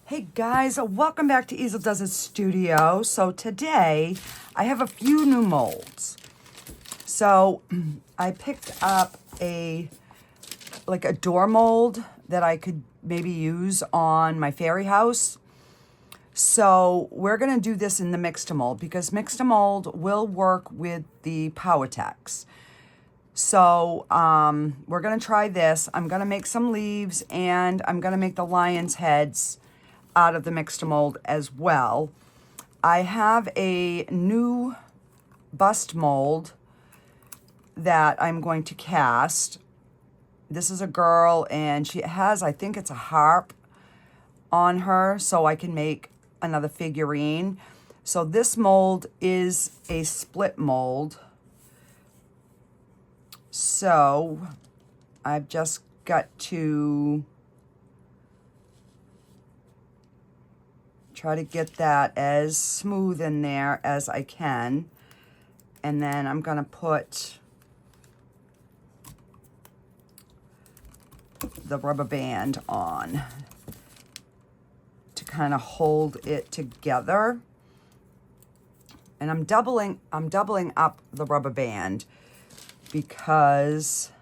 Hey guys, welcome back to Easeldoesitstudio. So today I have a few new molds. So I picked up a door mold that I could maybe use on my fairy house. So we're gonna do this in the mix2mold because mix2mold will work with the PowerTex. So we're gonna try this. I'm gonna make some leaves and I'm gonna make the lion's heads out of the mix2mold as well. I have a new bust mold that I'm going to cast. This is a girl and she has, I think it's a harp on her, so I can make another figurine. So this mold is a split mold. So I've just got to try to get that as smooth in there as I can. And then I'm gonna put the rubber band on to kind of hold it together. And I'm doubling up the rubber band because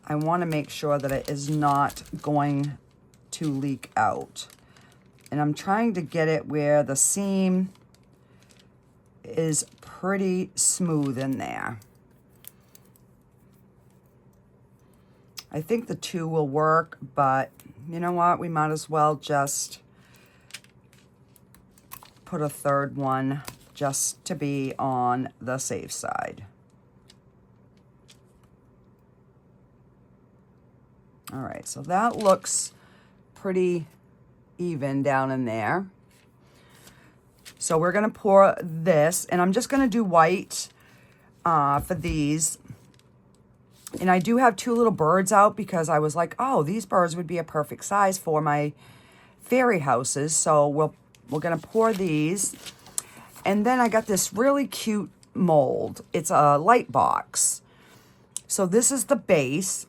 I want to make sure that it is not going to leak out. And I'm trying to get it where the seam is pretty smooth in there. I think the two will work, but you know what? We might as well just put a third one just to be on the safe side. All right, so that looks pretty even down in there. So we're gonna pour this, and I'm just gonna do white for these. And I do have two little birds out because I was like, oh, these birds would be a perfect size for my fairy houses. So we're gonna pour these. And then I got this really cute mold. It's a light box. So this is the base,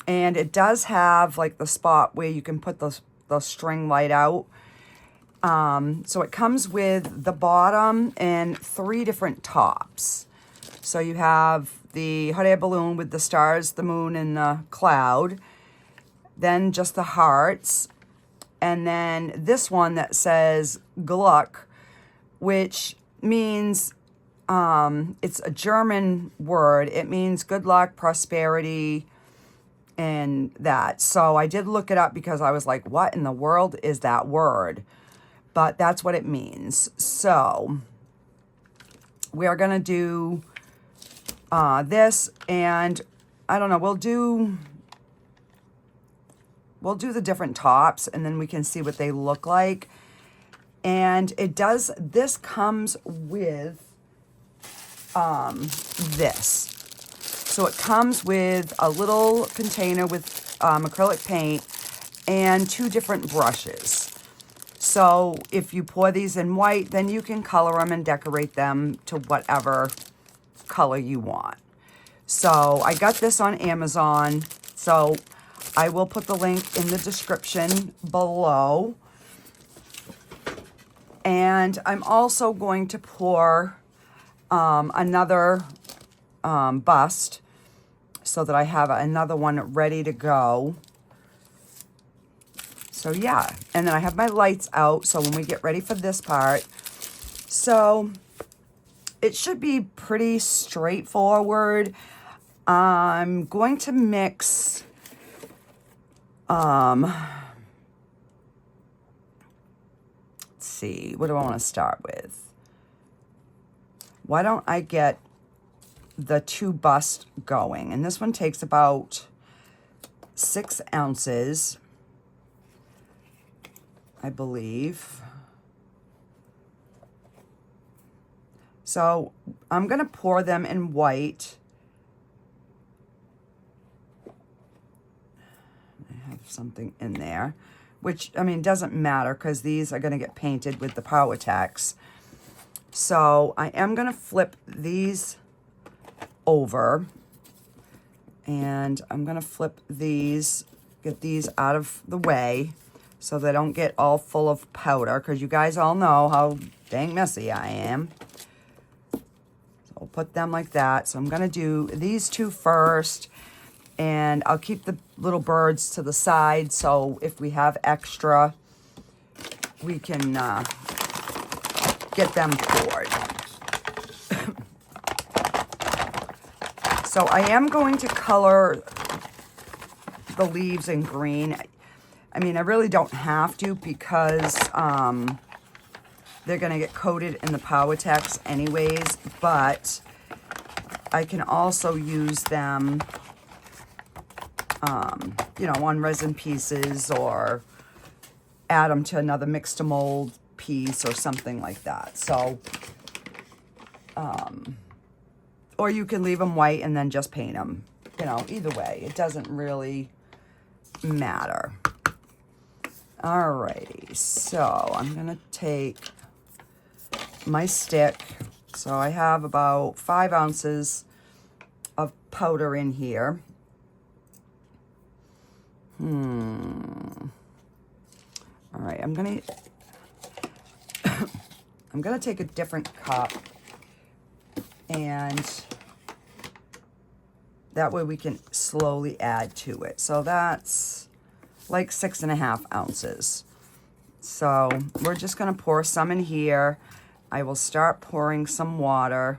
and it does have like the spot where you can put the string light out. So it comes with the bottom and 3 different tops. So you have the hot air balloon with the stars, the moon, and the cloud. Then just the hearts. And then this one that says Gluck, which means, it's a German word. It means good luck, prosperity, and that. So I did look it up because I was like, what in the world is that word? But that's what it means. So we are going to do this, and I don't know, we'll do the different tops, and then we can see what they look like. And this comes with this. So it comes with a little container with acrylic paint and 2 different brushes. So if you pour these in white, then you can color them and decorate them to whatever color you want. So I got this on Amazon. So I will put the link in the description below. And I'm also going to pour another bust so that I have another one ready to go. So yeah, and then I have my lights out, so when we get ready for this part, so it should be pretty straightforward. I'm going to mix let's see, what do I want to start with? Why don't I get the 2 bust going? And this one takes about 6 ounces, I believe. So I'm going to pour them in white. I have something in there, which, I mean, doesn't matter because these are going to get painted with the PowerTex. So I am going to flip these over, and I'm going to flip these, get these out of the way so they don't get all full of powder, because you guys all know how dang messy I am. So I'll put them like that. So I'm going to do these two first, and I'll keep the little birds to the side, so if we have extra, we can get them poured. So I am going to color the leaves in green. I mean, I really don't have to, because they're going to get coated in the Powertex anyways, but I can also use them, you know, on resin pieces, or add them to another mix-to-mold piece or something like that. So, or you can leave them white and then just paint them. You know, either way, it doesn't really matter. Alrighty, so I'm gonna take my stick. So I have about 5 ounces of powder in here. All right, I'm gonna take a different cup, and that way we can slowly add to it. So that's like 6.5 ounces. So we're just gonna pour some in here. I will start pouring some water.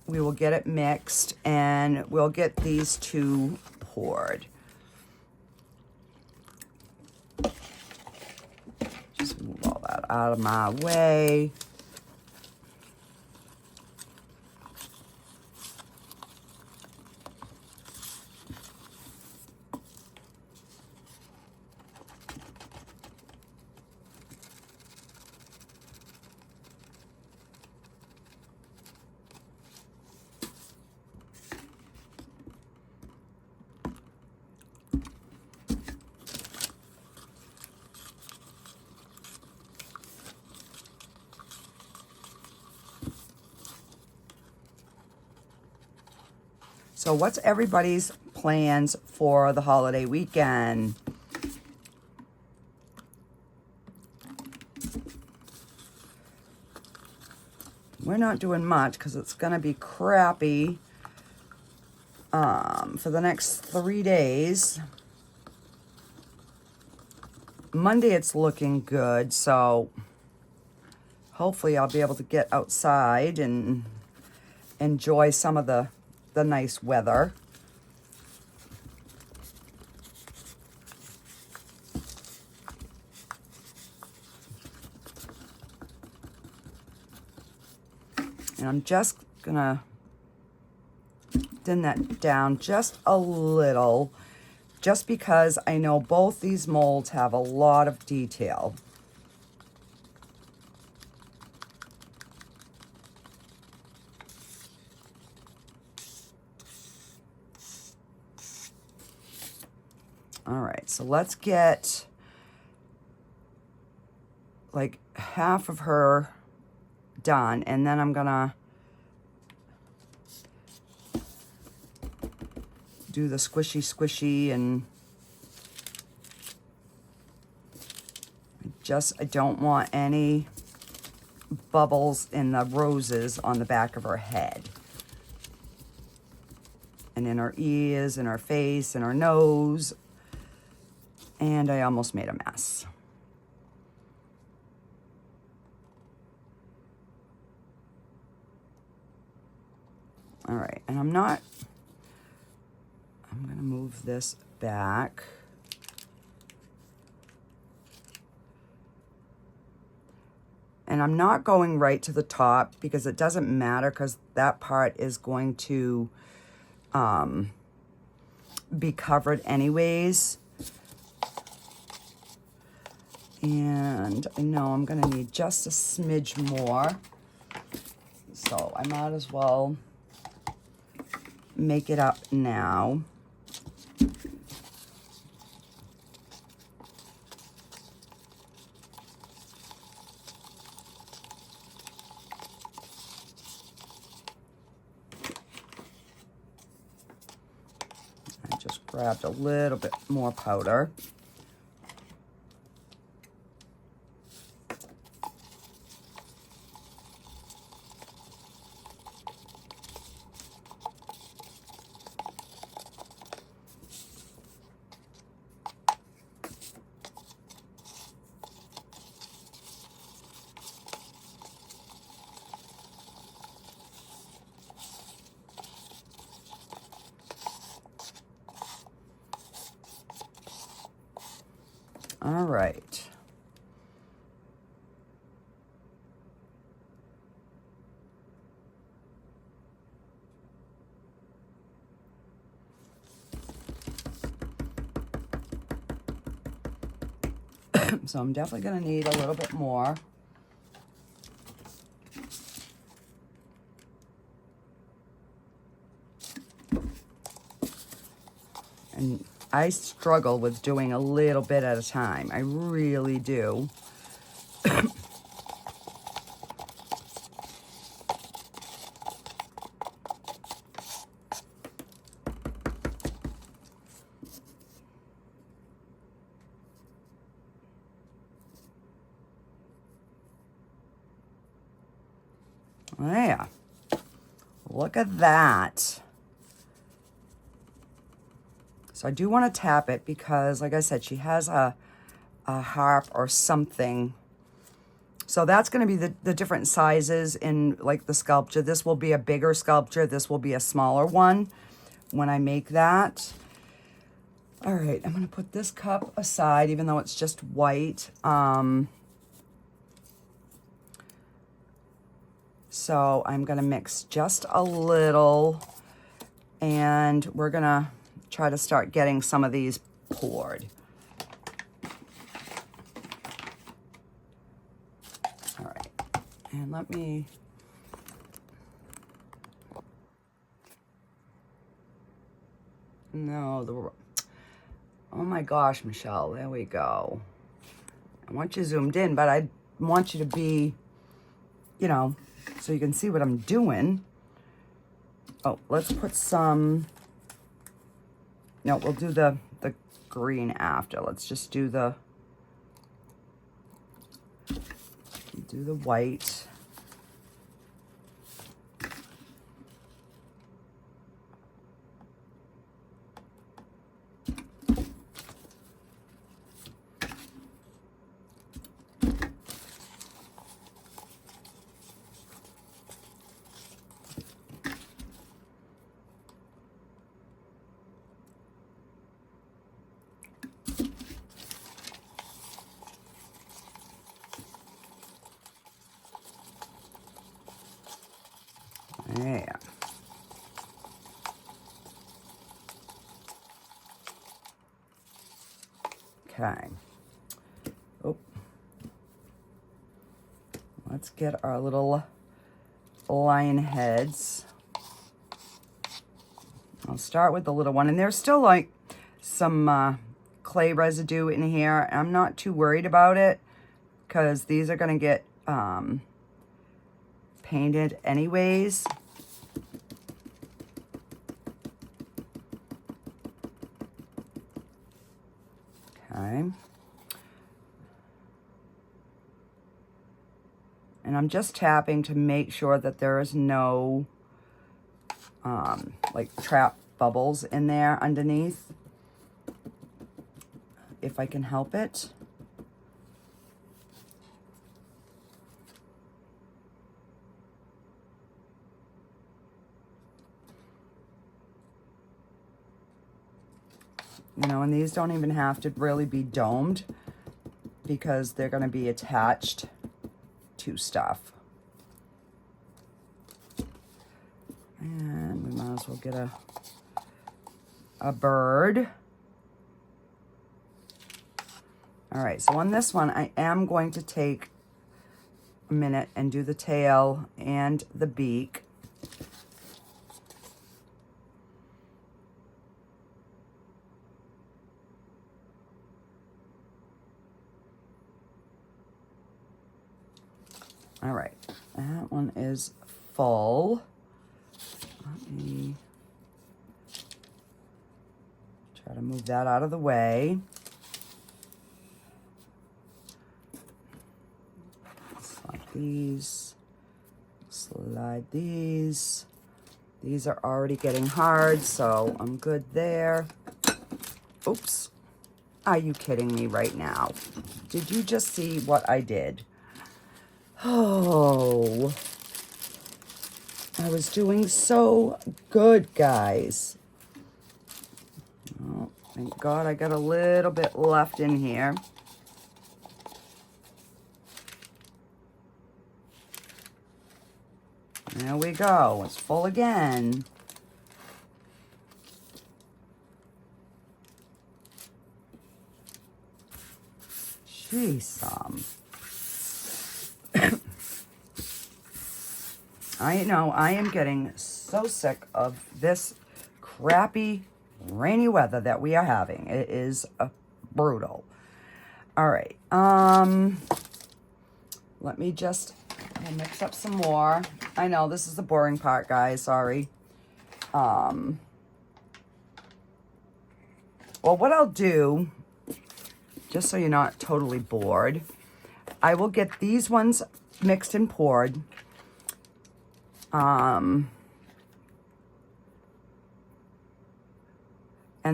We will get it mixed, and we'll get these two poured. Just move all that out of my way. So what's everybody's plans for the holiday weekend? We're not doing much because it's going to be crappy for the next 3 days. Monday it's looking good, so hopefully I'll be able to get outside and enjoy some of the nice weather. And I'm just gonna thin that down just a little, just because I know both these molds have a lot of detail. All right, so let's get like half of her done, and then I'm gonna do the squishy, and I don't want any bubbles in the roses on the back of her head, and in her ears, and her face, and her nose. And I almost made a mess. All right, and I'm gonna move this back. And I'm not going right to the top, because it doesn't matter, because that part is going to be covered anyways. And I know I'm gonna need just a smidge more, so I might as well make it up now. I just grabbed a little bit more powder. All right. So I'm definitely going to need a little bit more. And I struggle with doing a little bit at a time. I really do. Yeah. Look at that. So I do want to tap it because, like I said, she has a harp or something. So that's going to be the different sizes in like the sculpture. This will be a bigger sculpture. This will be a smaller one when I make that. All right, I'm going to put this cup aside, even though it's just white. So I'm going to mix just a little, and we're going to try to start getting some of these poured. All right, and let me... No, oh my gosh, Michelle, there we go. I want you zoomed in, but I want you to be, you know, so you can see what I'm doing. Oh, let's put some, no, we'll do the green after. Let's just do the white. Yeah. Okay. Oh. Let's get our little line heads. I'll start with the little one, and there's still like some clay residue in here. I'm not too worried about it because these are going to get painted anyways. Okay. And I'm just tapping to make sure that there is no like trap bubbles in there underneath, if I can help it. You know, and these don't even have to really be domed because they're going to be attached to stuff. And we might as well get a bird. All right, so on this one, I am going to take a minute and do the tail and the beak. All right, that one is full. Let me try to Gotta move that out of the way. Slide these. Slide these. These are already getting hard, so I'm good there. Oops. Are you kidding me right now? Did you just see what I did? Oh, I was doing so good, guys. Oh, thank God I got a little bit left in here. There we go. It's full again. Jeez, I know I am getting so sick of this crappy rainy weather that we are having. It is brutal. All right. Let me just mix up some more. I know this is the boring part, guys. Sorry. Well, what I'll do, just so you're not totally bored, I will get these ones mixed and poured. And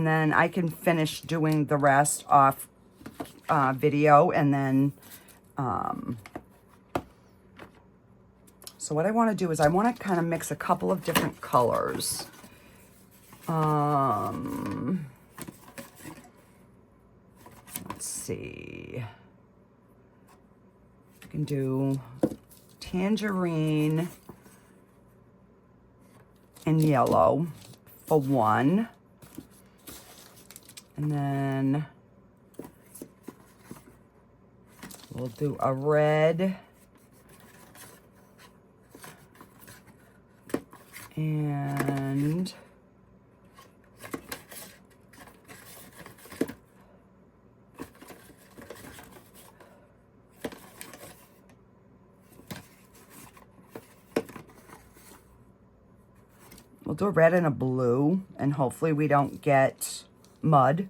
then I can finish doing the rest off video, and then so what I want to do is I want to kind of mix a couple of different colors. Let's see. I can do tangerine and yellow for one. And then we'll do a red and we'll do a red and a blue, and hopefully we don't get mud.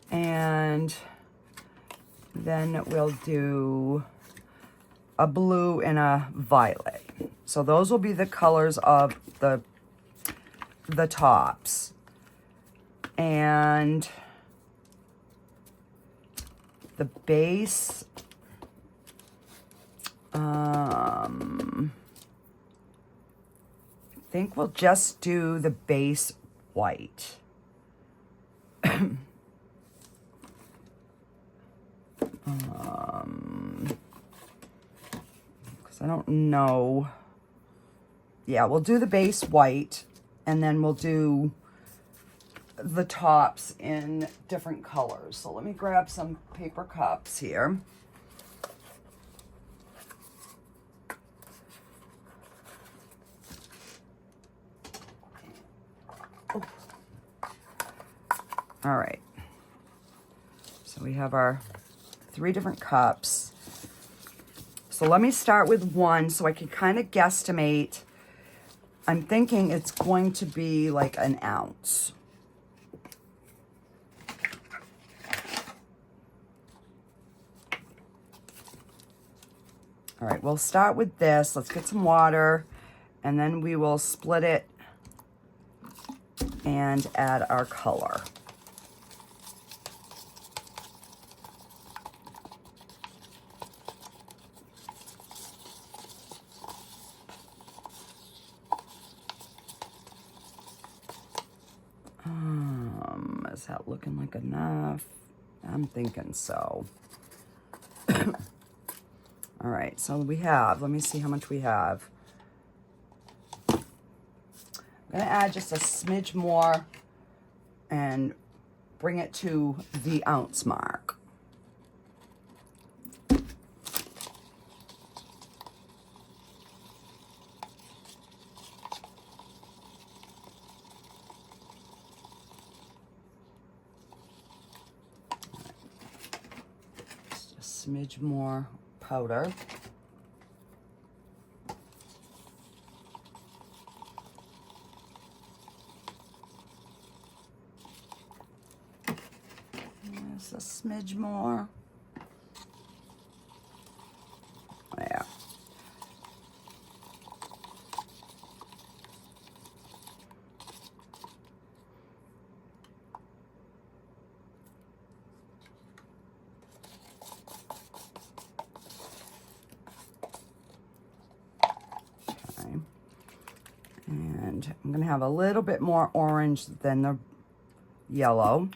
And then we'll do a blue and a violet. So those will be the colors of the tops. And the base, I think we'll just do the base white. Because I don't know. Yeah, we'll do the base white, and then we'll do the tops in different colors. So let me grab some paper cups here. Oh. All right. So we have our 3 different cups. So let me start with one so I can kind of guesstimate. I'm thinking it's going to be like an ounce. All right, we'll start with this. Let's get some water, and then we will split it and add our color. Is that looking like enough? I'm thinking so. All right, so we have, let me see how much we have. I'm gonna add just a smidge more and bring it to the ounce mark. Smidge more powder. Just a smidge more. There. Okay. And I'm going to have a little bit more orange than the yellow.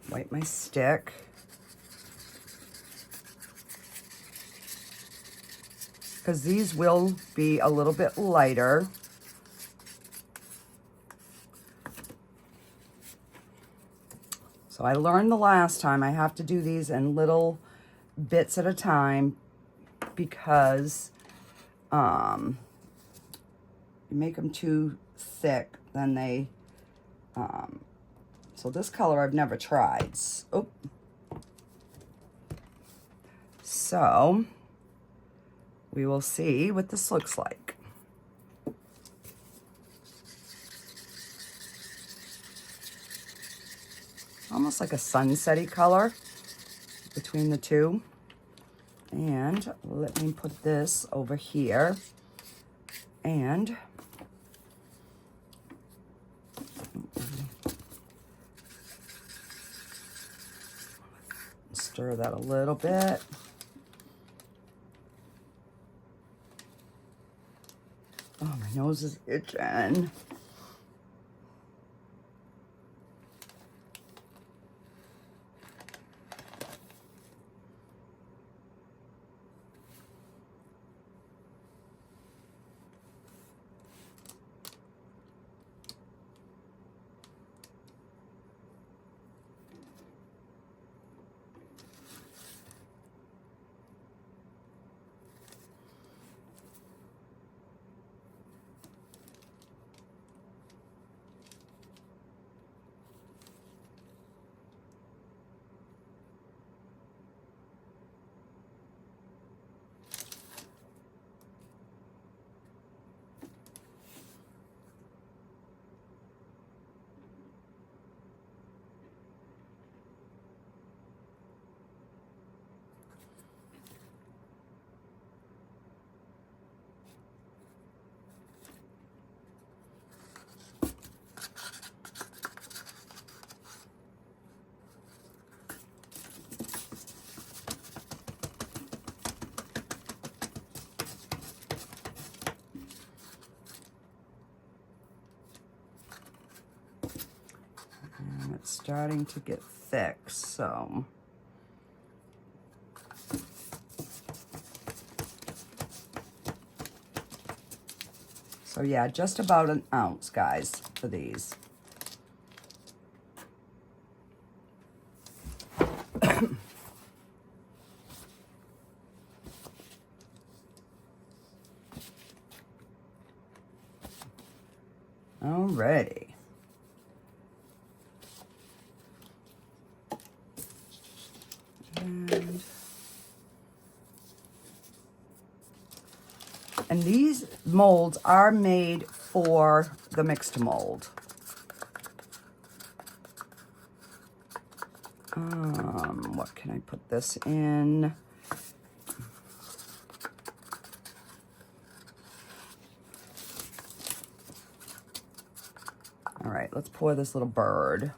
Wipe my stick. Because these will be a little bit lighter. So I learned the last time I have to do these in little bits at a time, because you make them too thick, then they so this color I've never tried. Oh. So we will see what this looks like. Almost like a sunsetty color between the two. And let me put this over here and stir that a little bit. Oh, my nose is itching. And it's starting to get thick, so yeah, just about an ounce, guys, for these. Alrighty. And these molds are made for the mix-to-mold. What can I put this in? All right, let's pour this little bird.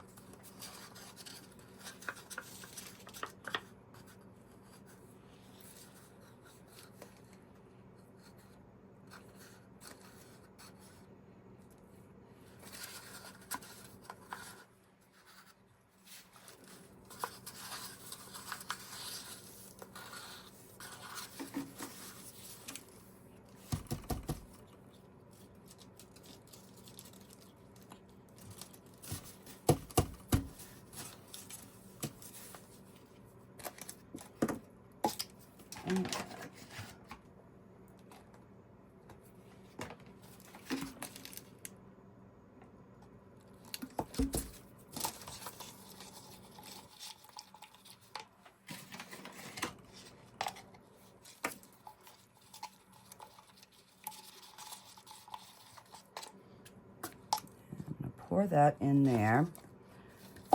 pour that in there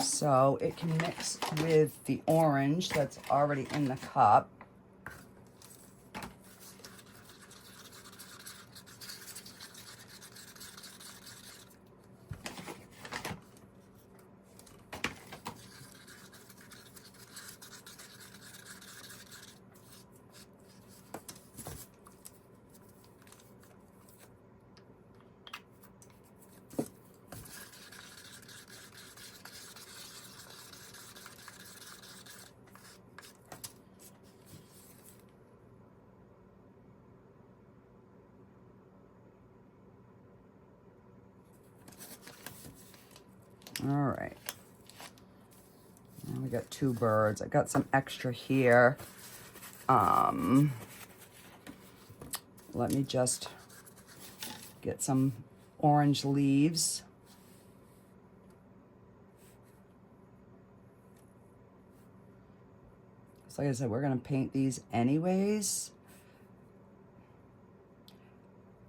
so it can mix with the orange that's already in the cup. All right. Now we got 2 birds. I got some extra here. Let me just get some orange leaves. So like I said, we're gonna paint these anyways.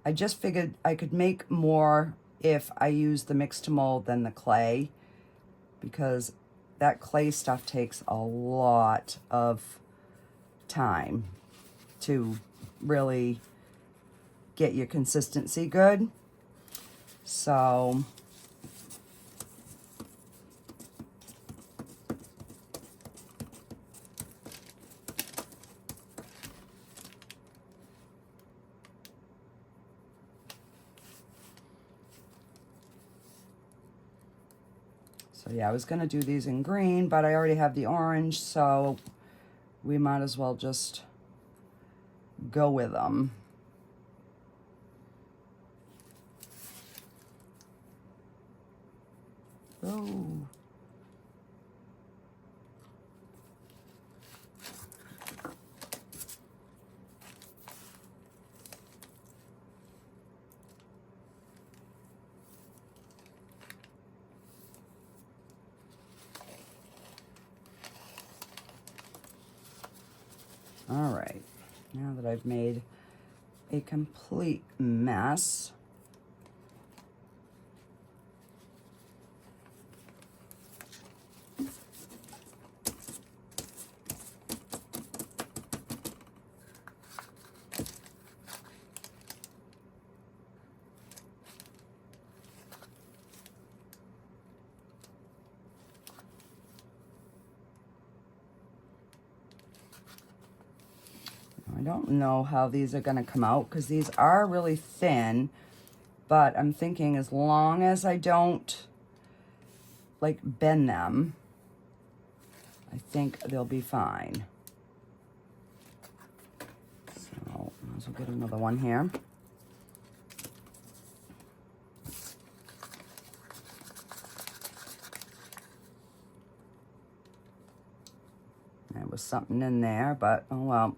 I just figured I could make more if I use the mix to mold than the clay, because that clay stuff takes a lot of time to really get your consistency good. So yeah, I was gonna do these in green, but I already have the orange, so we might as well just go with them. Oh. All right, now that I've made a complete mess, I don't know how these are gonna come out because these are really thin, but I'm thinking as long as I don't like bend them, I think they'll be fine. So might as well get another one here. There was something in there, but oh well.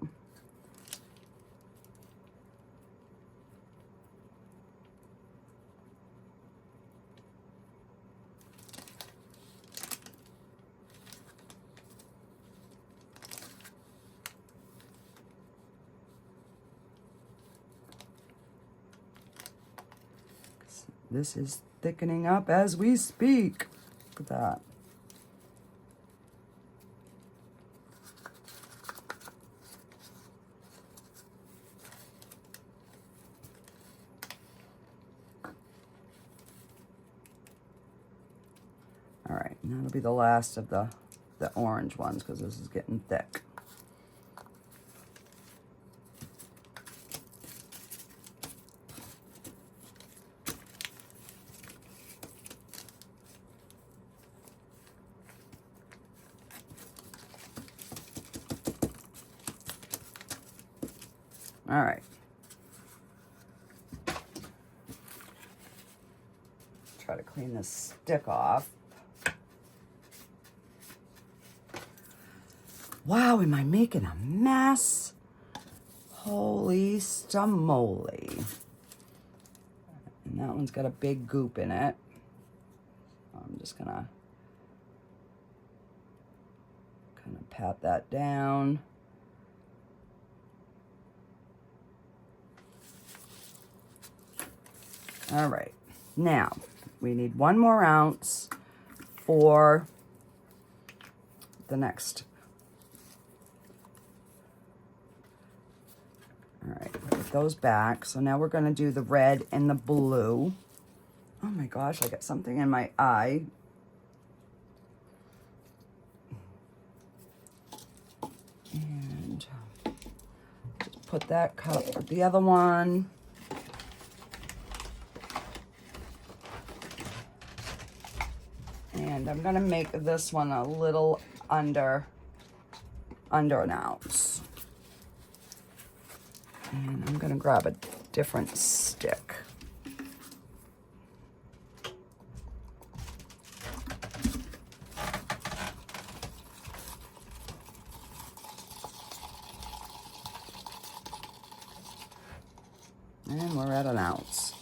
This is thickening up as we speak. Look at that. All right, and that'll be the last of the orange ones because this is getting thick. All right. Try to clean this stick off. Wow, am I making a mess? Holy stamoly. And that one's got a big goop in it. I'm just gonna kind of pat that down. All right, now We need 1 more ounce for the next. All right, put those back. So now we're going to do the red and the blue. Oh my gosh, I got something in my eye. And just put that cup with the other one. And I'm gonna make this one a little under an ounce. And I'm gonna grab a different stick. And we're at an ounce.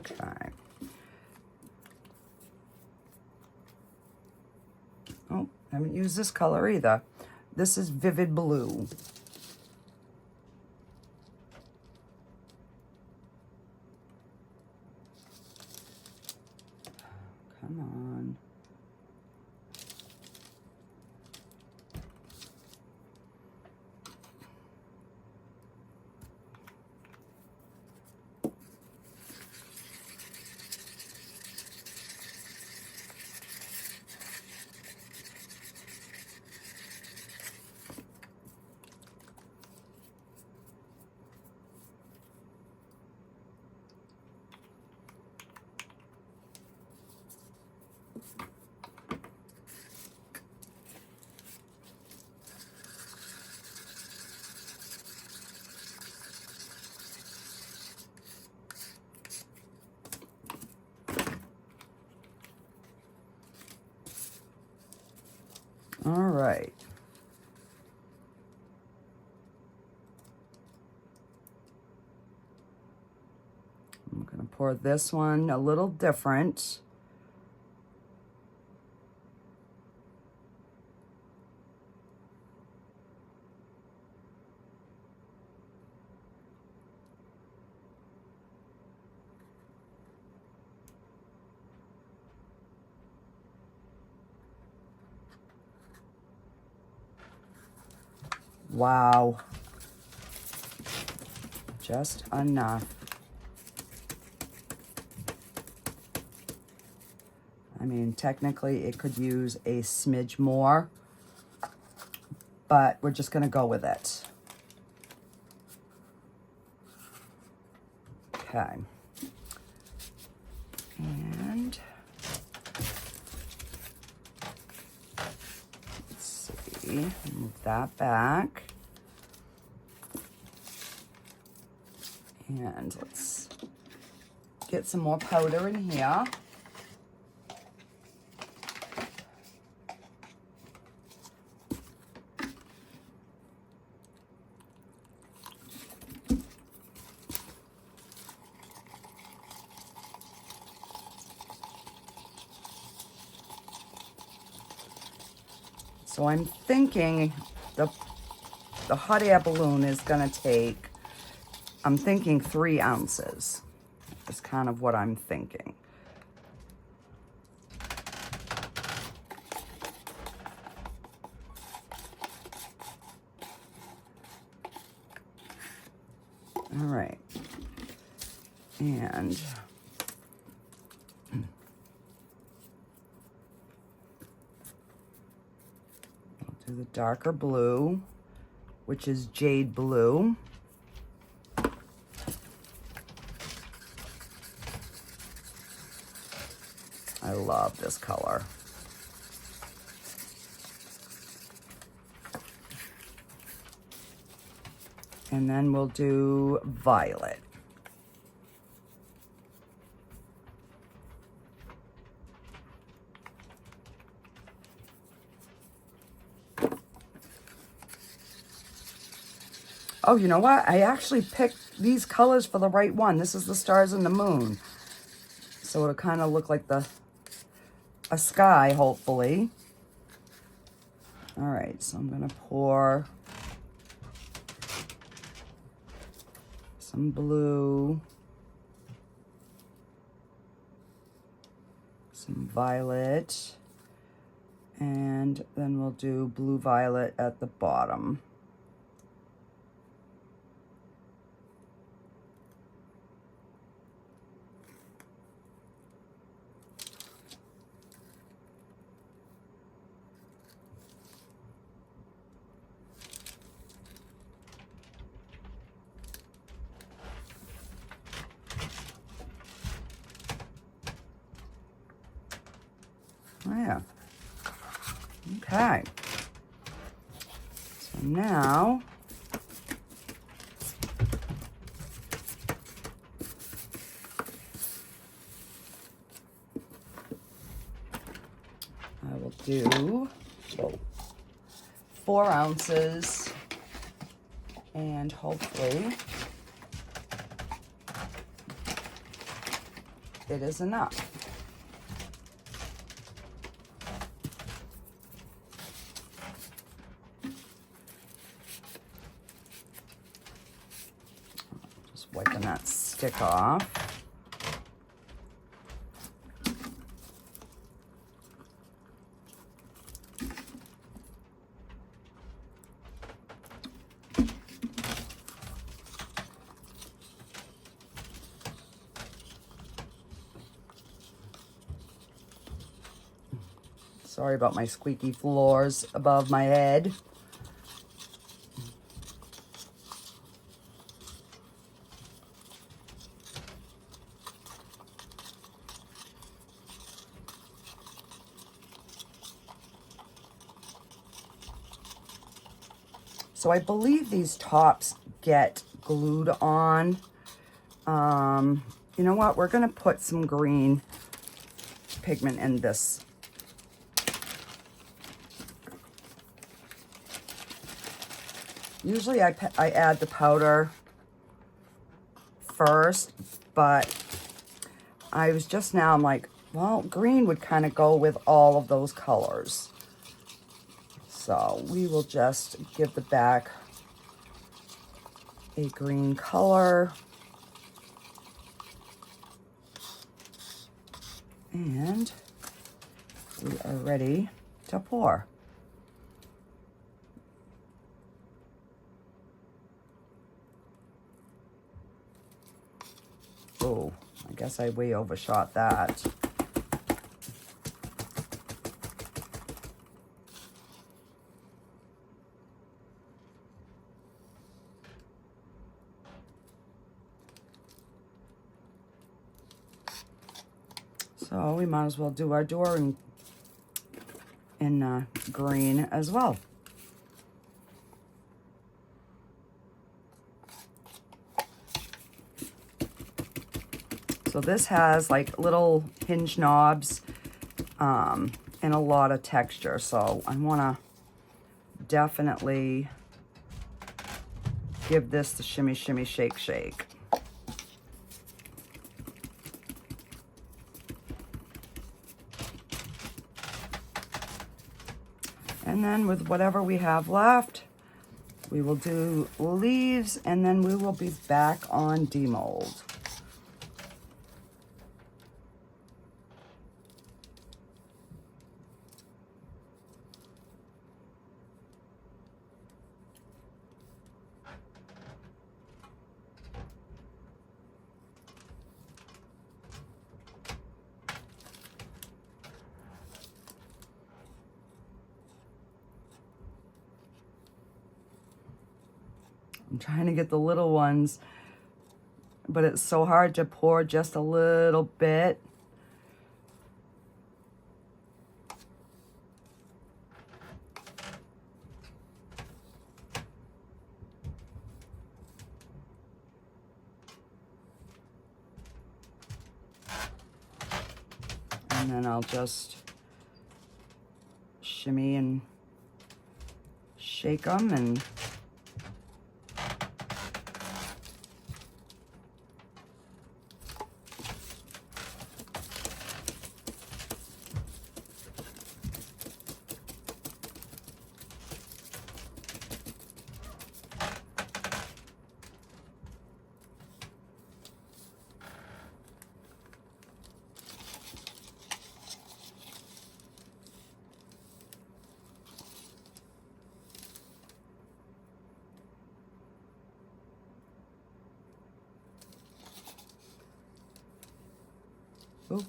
Okay. Oh, I haven't used this color either. This is Vivid Blue. Come on. All right. I'm going to pour this one a little different. Wow. Just enough. I mean, technically it could use a smidge more, but we're just going to go with it. Okay. And let's see, move that back. And let's get some more powder in here. So I'm thinking the hot air balloon is going to take, I'm thinking 3 ounces. Is kind of what I'm thinking. All right. And I'll do the darker blue, which is Jade Blue. I love this color. And then we'll do violet. Oh, you know what? I actually picked these colors for the right one. This is the stars and the moon. So it'll kind of look like a sky, hopefully. All right, so I'm going to pour some blue, some violet, and then we'll do blue violet at the bottom. Oh, yeah. Okay. So now I will do 4 ounces, and hopefully it is enough. Wiping that stick off. Sorry about my squeaky floors above my head. So I believe these tops get glued on. You know what? We're going to put some green pigment in this. Usually I add the powder first, but I was just now, I'm like, well, green would kind of go with all of those colors. So we will just give the back a green color. And we are ready to pour. Oh, I guess I way overshot that. So we might as well do our door in green as well. So this has like little hinge knobs and a lot of texture. So I want to definitely give this the shimmy, shimmy, shake, shake. And then with whatever we have left, we will do leaves, and then we will be back on demold. I'm trying to get the little ones, but it's so hard to pour just a little bit. And then I'll just shimmy and shake them and Oop.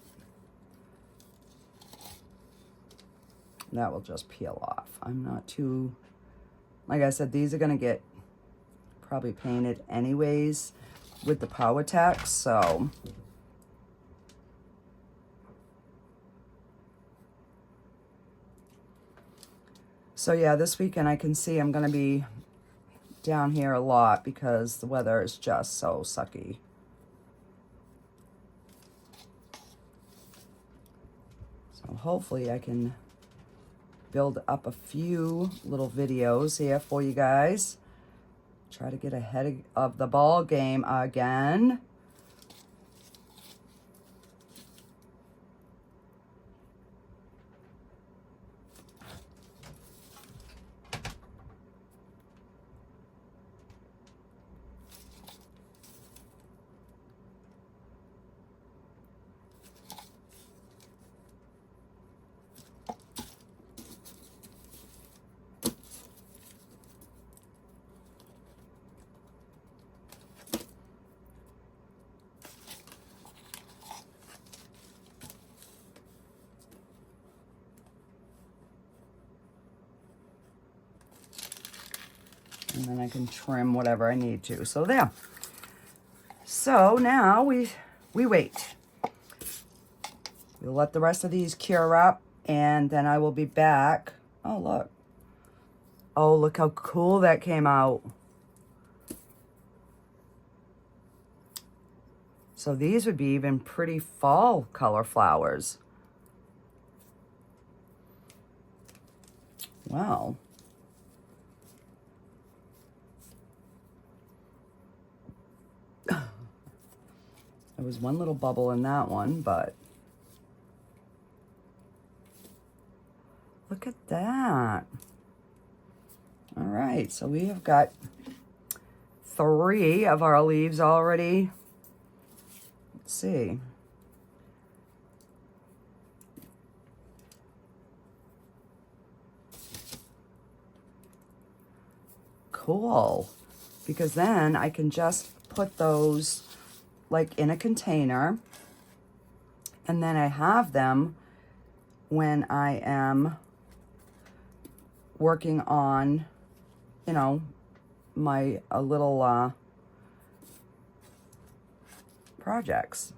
That will just peel off. I'm not too, like I said, these are gonna get probably painted anyways with the Power Tex, so. So yeah, this weekend I can see I'm gonna be down here a lot because the weather is just so sucky. So hopefully I can build up a few little videos here for you guys. Try to get ahead of the ball game again. And then I can trim whatever I need to. So there. So now we wait. We'll let the rest of these cure up, and then I will be back. Oh, look. Oh, look how cool that came out. So these would be even pretty fall color flowers. Wow. There was one little bubble in that one, but look at that. All right, so we have got 3 of our leaves already. Let's see. Cool, because then I can just put those like in a container, and then I have them when I am working on, you know, my little projects.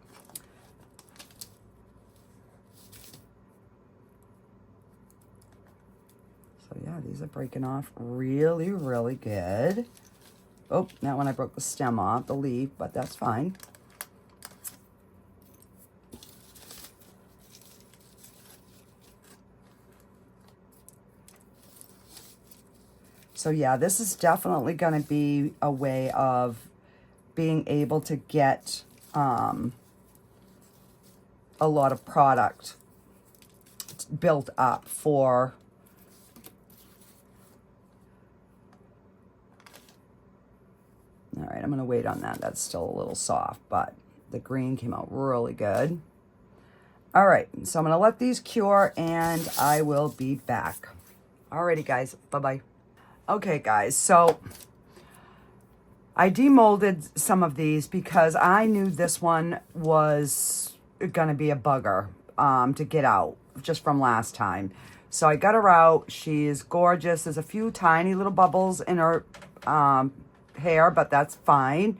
So yeah, these are breaking off really, really good. Oh, that one I broke the stem off, the leaf, but that's fine. So yeah, this is definitely going to be a way of being able to get a lot of product built up for all right, I'm going to wait on that. That's still a little soft, but the green came out really good. All right, so I'm going to let these cure, and I will be back. Alrighty, guys. Bye-bye. Okay, guys, so I demolded some of these because I knew this one was going to be a bugger to get out just from last time. So I got her out. She is gorgeous. There's a few tiny little bubbles in her hair, but that's fine.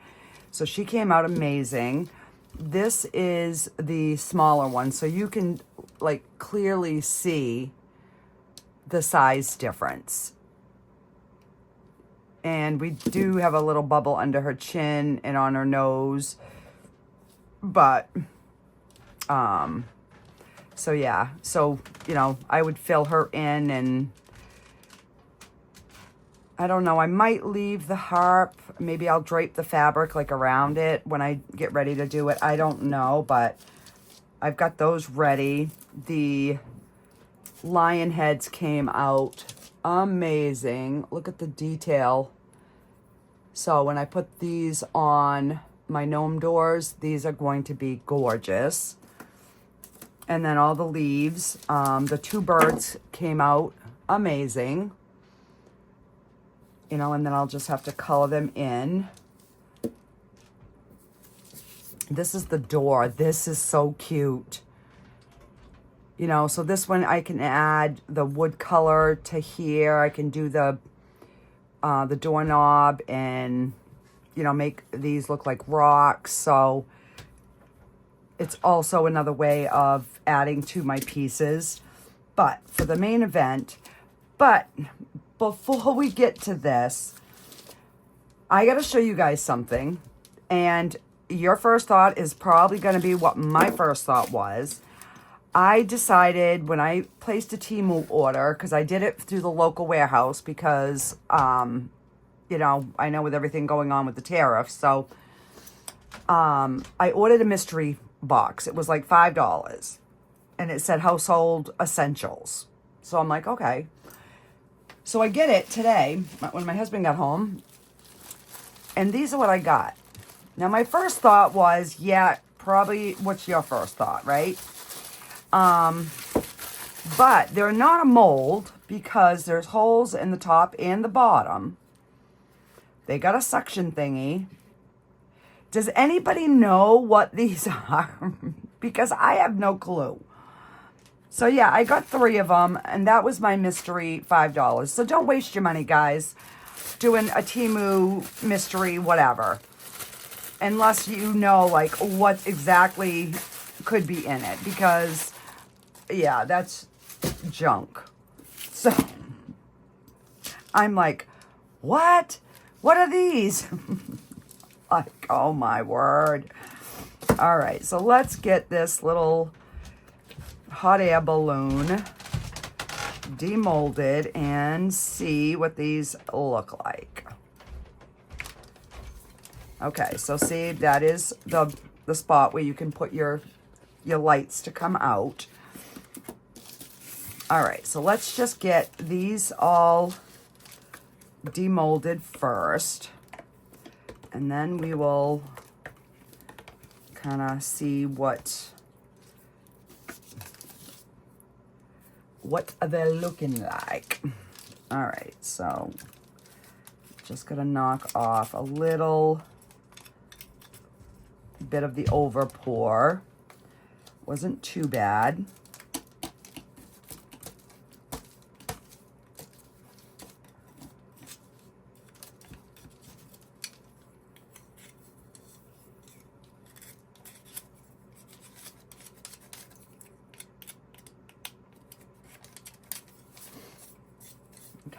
So she came out amazing. This is the smaller one, so you can like clearly see the size difference. And we do have a little bubble under her chin and on her nose. But, so yeah. So, you know, I would fill her in, and I don't know. I might leave the harp. Maybe I'll drape the fabric like around it when I get ready to do it. I don't know, but I've got those ready. The lion heads came out amazing. Look at the detail. So when I put these on my gnome doors, these are going to be gorgeous. And then all the leaves, the 2 birds came out amazing. You know, and then I'll just have to color them in. This is the door. This is so cute. You know, so this one I can add the wood color to here. I can do the doorknob and, you know, make these look like rocks. So it's also another way of adding to my pieces. But for the main event, but before we get to this, I got to show you guys something. And your first thought is probably going to be what my first thought was. I decided when I placed a Temu order, because I did it through the local warehouse because, you know, I know with everything going on with the tariffs. So I ordered a mystery box. It was like $5. And it said household essentials. So I'm like, okay. So I get it today when my husband got home. And these are what I got. Now, my first thought was, yeah, probably what's your first thought, right? But they're not a mold because there's holes in the top and the bottom. They got a suction thingy. Does anybody know what these are? Because I have no clue. So yeah, I got 3 of them, and that was my mystery $5. So don't waste your money, guys, doing a Temu mystery whatever. Unless you know, like, what exactly could be in it. Because, yeah, that's junk. So, I'm like, what? What are these? Like, oh my word. All right, so let's get this little hot air balloon demolded and see what these look like. Okay, so see, that is the spot where you can put your lights to come out. All right, so let's just get these all demolded first. And then we will kind of see what they're looking like. All right, so just gonna knock off a little bit of the over pour. Wasn't too bad.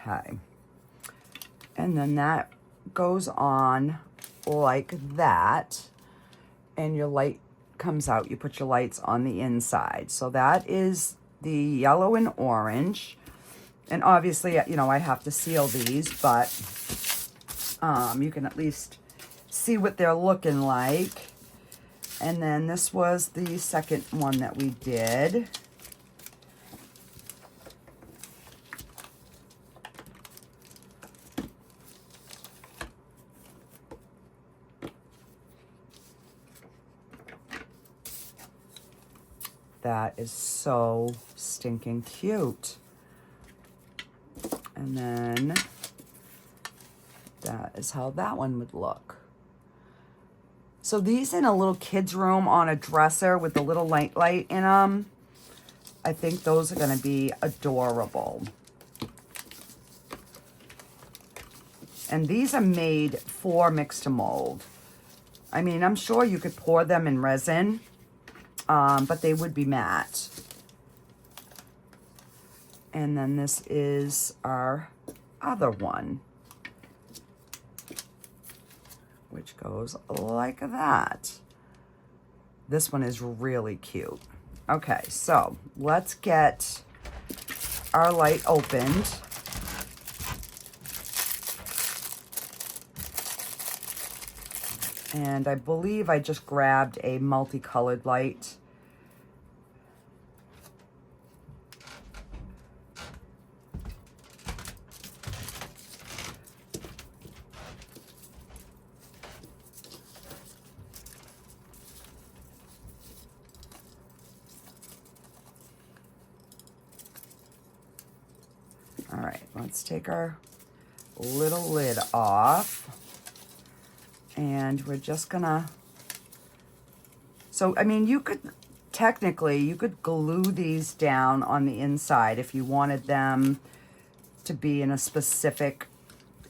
Okay, and then that goes on like that, and your light comes out. You put your lights on the inside. So that is the yellow and orange, and obviously, you know, I have to seal these, but you can at least see what they're looking like. And then this was the second one that we did. That is so stinking cute. And then that is how that one would look. So these in a little kid's room on a dresser with the little light in them, I think those are going to be adorable. And these are made for mix-to-mold. I mean, I'm sure you could pour them in resin, but they would be matte. And then this is our other one, which goes like that. This one is really cute. Okay, so let's get our light opened. And I believe I just grabbed a multicolored light. All right, let's take our little lid off. And we're just gonna So, I mean, you could, technically, you could glue these down on the inside if you wanted them to be in a specific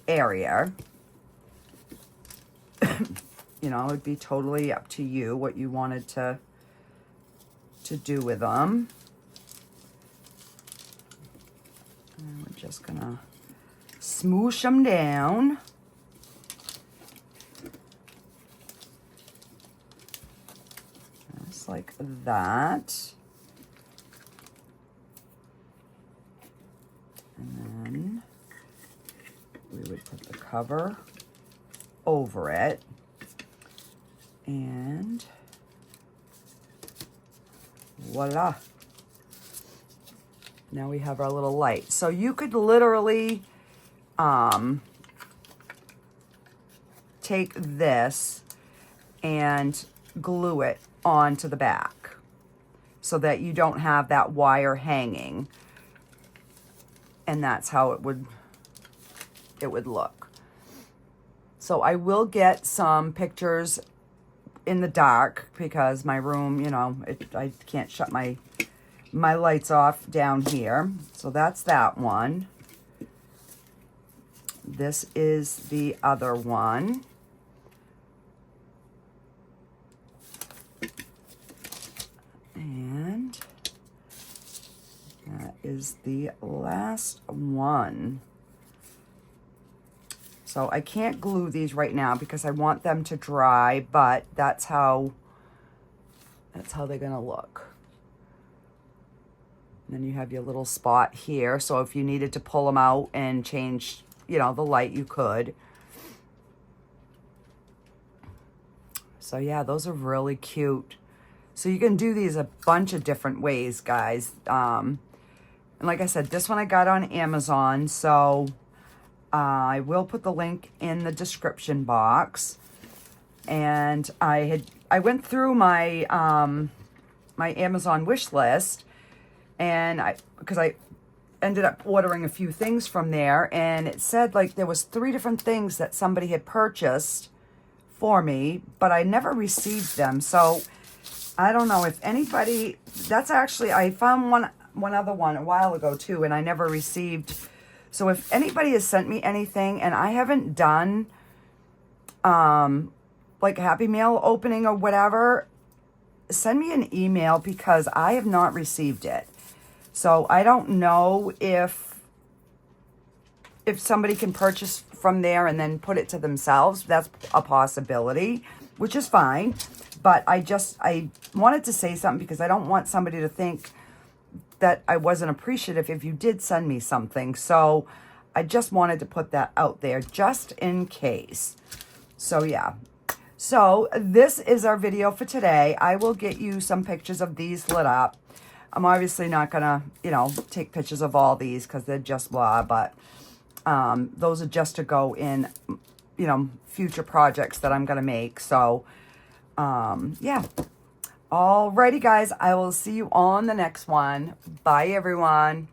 area. You know, it would be totally up to you what you wanted to do with them. And we're just gonna smoosh them down. Just like that. And then we would put the cover over it. And voila. Now we have our little light. So you could literally take this and glue it onto the back so that you don't have that wire hanging. And that's how it would look. So I will get some pictures in the dark because my room, you know, I can't shut my lights off down here. So that's that one. This is the other one. And that is the last one. So I can't glue these right now because I want them to dry, but that's how they're gonna look. And then you have your little spot here. So if you needed to pull them out and change, you know, the light, you could. So yeah, those are really cute. So you can do these a bunch of different ways, guys. And like I said, this one I got on Amazon, so I will put the link in the description box. And I went through my my Amazon wish list, and because I ended up ordering a few things from there, and it said like there was 3 different things that somebody had purchased for me, but I never received them. So I don't know if anybody, that's actually, I found one other one a while ago too, and I never received. So if anybody has sent me anything and I haven't done like Happy Mail opening or whatever, send me an email because I have not received it. So I don't know if somebody can purchase from there and then put it to themselves. That's a possibility, which is fine. But I wanted to say something because I don't want somebody to think that I wasn't appreciative if you did send me something. So I just wanted to put that out there just in case. So yeah. So this is our video for today. I will get you some pictures of these lit up. I'm obviously not gonna, you know, take pictures of all these because they're just blah, but those are just to go in, you know, future projects that I'm gonna make. So yeah. Alrighty, guys, I will see you on the next one. Bye, everyone.